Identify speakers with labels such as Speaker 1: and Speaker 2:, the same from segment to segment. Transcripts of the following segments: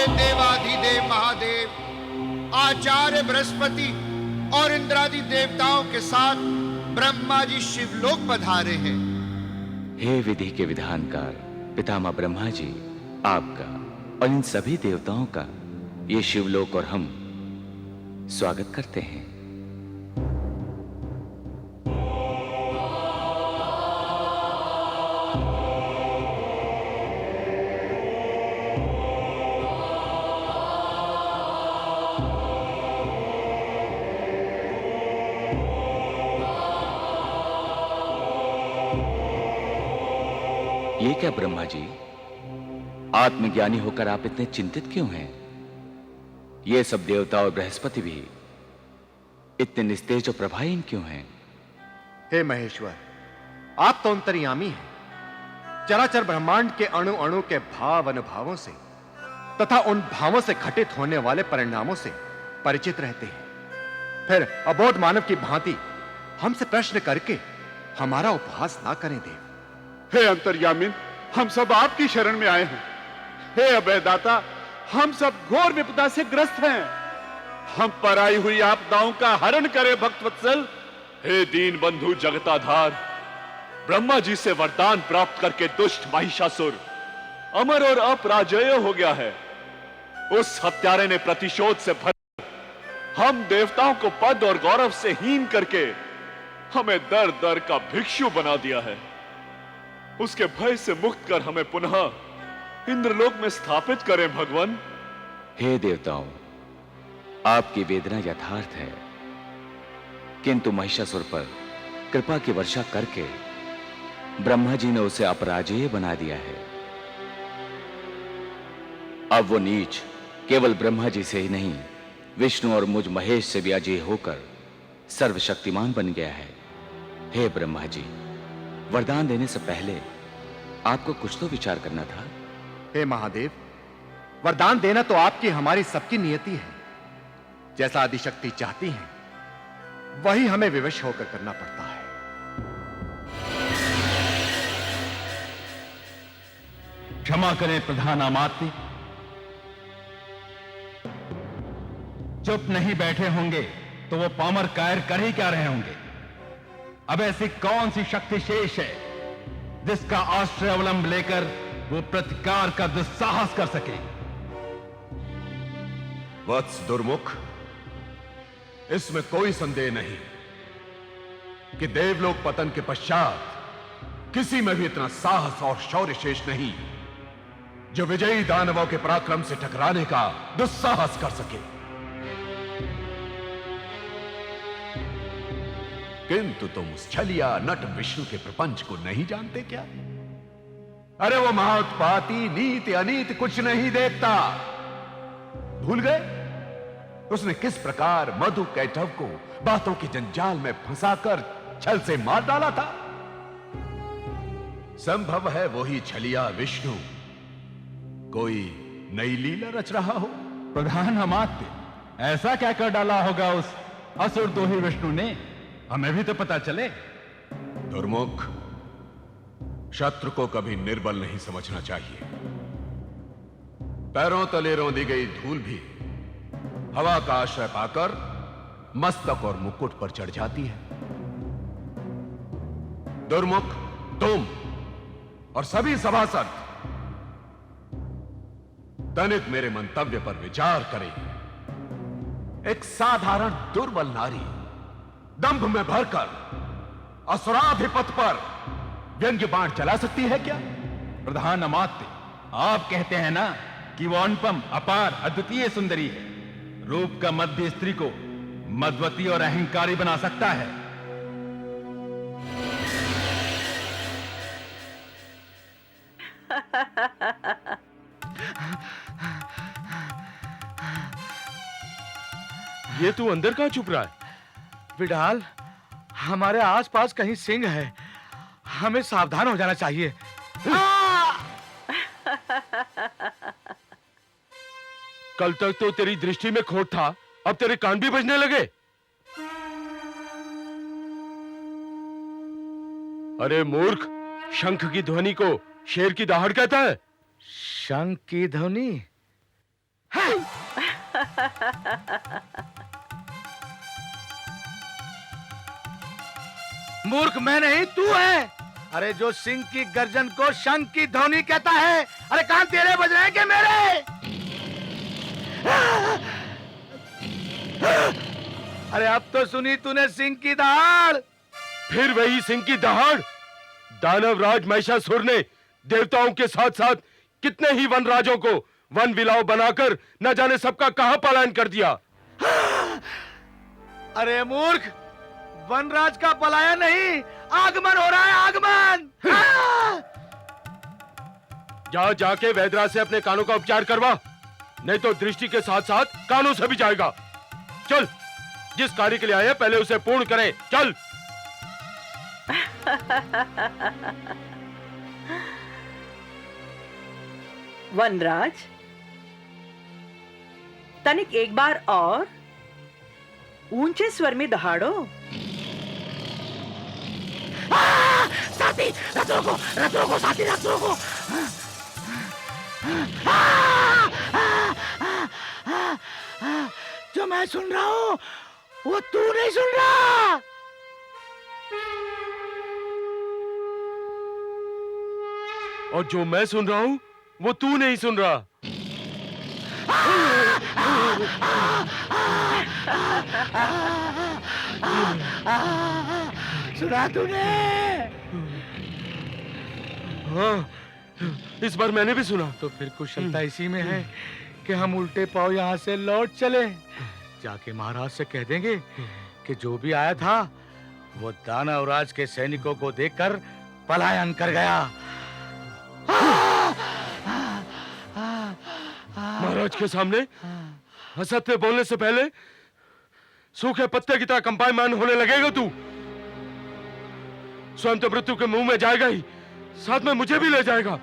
Speaker 1: देवाधिदेव महादेव, आचार्य बृहस्पति और इंद्रादि देवताओं के साथ ब्रह्मा जी शिवलोक पधारे हैं।
Speaker 2: हे विधि के विधानकार पितामह ब्रह्मा जी, आपका और इन सभी देवताओं का ये शिवलोक और हम स्वागत करते हैं। ये क्या ब्रह्मा जी, आत्मज्ञानी होकर आप इतने चिंतित क्यों हैं? ये सब देवता और बृहस्पति भी इतने निस्तेज और प्रभाहीन क्यों हैं?
Speaker 3: हे महेश्वर, आप तो अंतर्यामी हैं। चराचर ब्रह्मांड के अणु अणु के भाव अनुभावों से तथा उन भावों से घटित होने वाले परिणामों से परिचित रहते हैं। फिर अबोध मानव की भांति हमसे प्रश्न करके हमारा उपहास ना करें देव।
Speaker 4: हे अंतर्यामिन, हम सब आपकी शरण में आए हैं। हे अभयदाता, हम सब घोर विपदा से ग्रस्त हैं। हम पर आई हुई आपदाओं का हरण करे भक्तवत्सल।
Speaker 5: हे दीन बंधु जगताधार, ब्रह्मा जी से वरदान प्राप्त करके दुष्ट महिषासुर अमर और अपराजेय हो गया है। उस हत्यारे ने प्रतिशोध से भर हम देवताओं को पद और गौरव से हीन करके हमें दर दर का भिक्षु बना दिया है। उसके भय से मुक्त कर हमें पुनः इंद्रलोक में स्थापित करें भगवान।
Speaker 2: हे देवताओं, आपकी वेदना यथार्थ है, किंतु महिषासुर पर कृपा की वर्षा करके ब्रह्मा जी ने उसे अपराजेय बना दिया है। अब वो नीच केवल ब्रह्मा जी से ही नहीं, विष्णु और मुझ महेश से भी अजेय होकर सर्वशक्तिमान बन गया है। हे ब्रह्मा जी, वरदान देने से पहले आपको कुछ तो विचार करना था।
Speaker 3: हे महादेव, वरदान देना तो आपकी हमारी सबकी नियति है। जैसा आदिशक्ति चाहती है वही हमें विवश होकर करना पड़ता है।
Speaker 6: क्षमा करें प्रधान अमात्य, चुप नहीं बैठे होंगे तो वो पामर कायर कर ही क्या रहे होंगे। अब ऐसी कौन सी शक्ति शेष है जिसका आश्रय अवलंब लेकर वो प्रतिकार का दुस्साहस कर सके?
Speaker 7: वत्स दुर्मुख, इसमें कोई संदेह नहीं कि देवलोक पतन के पश्चात किसी में भी इतना साहस और शौर्य शेष नहीं जो विजयी दानवों के पराक्रम से टकराने का दुस्साहस कर सके। किंतु तुम उस छलिया नट विष्णु के प्रपंच को नहीं जानते क्या? अरे वो महाउत्पाती नीति अनीति कुछ नहीं देखता। भूल गए उसने किस प्रकार मधु कैटव को बातों के जंजाल में फंसाकर छल से मार डाला था? संभव है वही छलिया विष्णु कोई नई लीला रच रहा हो।
Speaker 6: प्रधान अमात्य, ऐसा क्या कर डाला होगा उस असुर दोही विष्णु ने? हमें भी तो पता चले।
Speaker 7: दुर्मुख, शत्रु को कभी निर्बल नहीं समझना चाहिए। पैरों तले रौंदी गई धूल भी हवा का आश्रय पाकर मस्तक और मुकुट पर चढ़ जाती है। दुर्मुख, तुम और सभी सभासद तनिक मेरे मंतव्य पर विचार करें। एक साधारण दुर्बल नारी दंभ में भरकर असुराधिपत पर व्यंग्य बाण चला सकती है क्या?
Speaker 6: प्रधान अमात्य, आप कहते हैं ना कि वो अनुपम अपार अद्वितीय सुंदरी है। रूप का मध्य स्त्री को मदवती और अहंकारी बना सकता है।
Speaker 4: ये तू अंदर कहां छुप रहा है?
Speaker 8: विडाल, हमारे आसपास कहीं सिंह है, हमें सावधान हो जाना चाहिए।
Speaker 4: कल तक तो तेरी दृष्टि में खोट था, अब तेरे कान भी बजने लगे। अरे मूर्ख, शंख की ध्वनि को शेर की दहाड़ कहता है।
Speaker 8: शंख की ध्वनि? मूर्ख मैं नहीं, तू है। अरे जो सिंह की गर्जन को शंख की ध्वनि कहता है, अरे कान तेरे बज रहे हैं कि मेरे? अरे अब तो सुनी तूने सिंह की दहाड़।
Speaker 6: फिर वही सिंह की दहाड़। दानवराज महिषासुर ने देवताओं के साथ साथ कितने ही वनराजों को वन विलाव बनाकर न जाने सबका कहां पलायन कर दिया।
Speaker 8: अरे मूर्ख, वनराज का पलायन नहीं, आगमन हो रहा है, आगमन।
Speaker 6: जा जाके वैद्यराज से अपने कानों का उपचार करवा, नहीं तो दृष्टि के साथ साथ कानों से भी जाएगा। चल, जिस कार्य के लिए आए पहले उसे पूर्ण करें। चल।
Speaker 9: वनराज, तनिक एक बार और ऊंचे स्वर में दहाड़ो।
Speaker 8: साथी, रथ रोको साथी, रथ रोको। जो मैं सुन रहा हूं वो तू नहीं सुन रहा।
Speaker 6: और जो मैं सुन रहा हूं वो तू नहीं सुन रहा।
Speaker 8: सुना तूने?
Speaker 6: हाँ, इस बार मैंने भी सुना।
Speaker 8: तो फिर कुशलता इसी में है कि हम उल्टे पांव यहाँ से लौट चले। जाके महाराज से कह देंगे कि जो भी आया था वो दानवराज के सैनिकों को देखकर पलायन कर गया।
Speaker 6: महाराज के सामने असत्य बोलने से पहले सूखे पत्ते की तरह कंपायमान होने लगेगा तू। स्वयं तो मृत्यु के मुंह में जाएगा ही, साथ में मुझे भी ले जाएगा।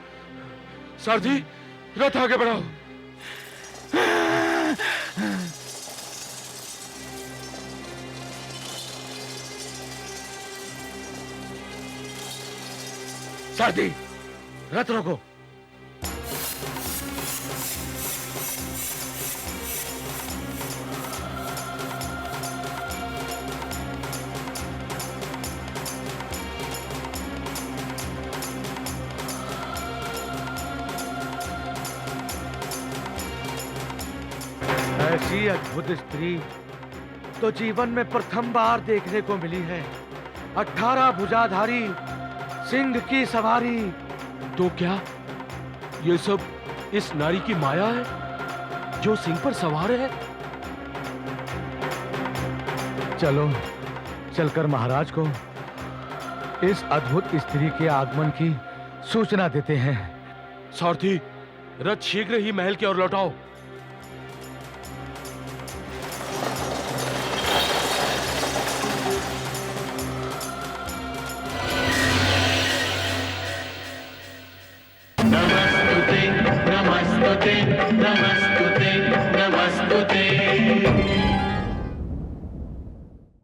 Speaker 6: सारथी, रथ आगे बढ़ाओ।
Speaker 8: सारथी, रथ रोको। ऐसी अद्भुत स्त्री तो जीवन में प्रथम बार देखने को मिली है। 18 भुजाधारी सिंह की सवारी।
Speaker 6: तो क्या ये सब इस नारी की माया है जो सिंह पर सवार है?
Speaker 8: चलो, चलकर महाराज को इस अद्भुत स्त्री के आगमन की सूचना देते हैं।
Speaker 6: सारथी, रथ शीघ्र ही महल की ओर लौटाओ।
Speaker 10: नमस्ते नमस्ते नमस्ते